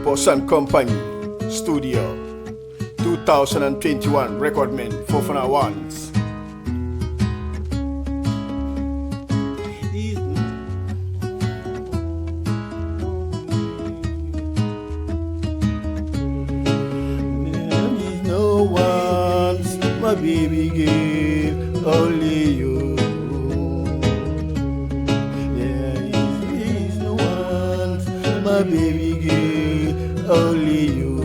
Boss and Company Studio 2021 Record Man Fofana Ones. No one's my baby girl, only you. There is no one's my baby girl, only you.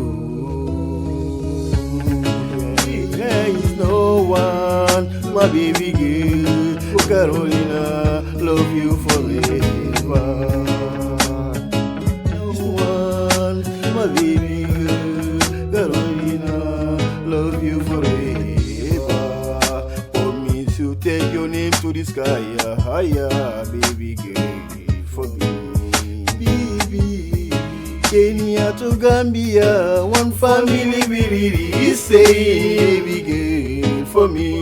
There is no one, my baby girl, Carolina, love you forever. No one, my baby girl, Carolina, love you forever. Promise to take your name to the sky, higher, baby girl, for me. Baby, Kenya to Gambia, one family we really say, baby girl, for me.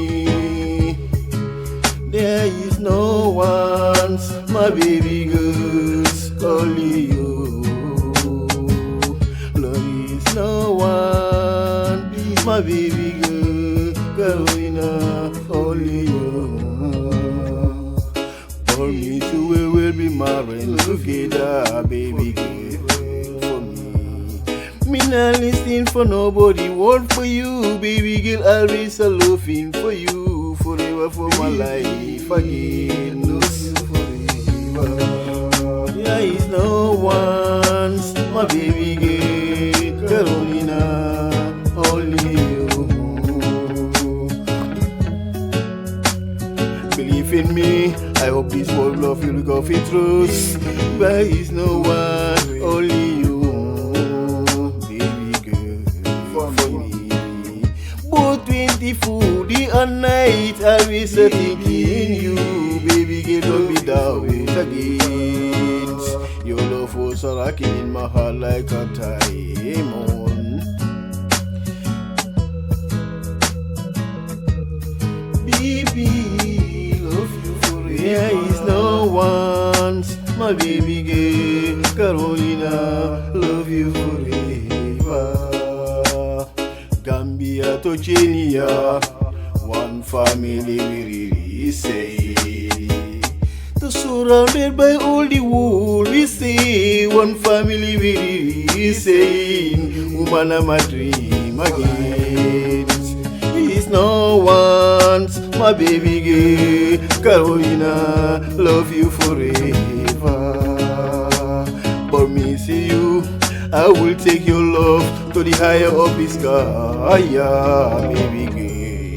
There is no one's my baby girls, only you. There is no one, my baby girl, Carolina, only you. Promise we will be married together, baby girl, for me. Me not listening for nobody, word for you, baby girl, always a loving for you, forever for my life again. No, forever. There is no one's my baby girl, Carolina, only you. Believe in me, I hope this world love will go for truth. There is no one, only you, baby girl, for me. Both 24 day and night, always thinking you, baby girl, don't be down with again. Your love was rocking in my heart like a diamond. Baby, love you forever. There is no one's my baby girl, Carolina, love you forever. Gambia to Kenya, one family we really say. To surrounded by all the world, we say one family we really say. Woman, I'm a dream again. Is no one's my baby girl, Carolina, love you forever. For me, see you, I will take your love to the higher of the sky, baby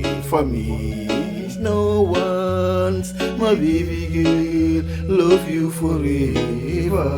girl, for me. Is no one's my baby girl, love you forever.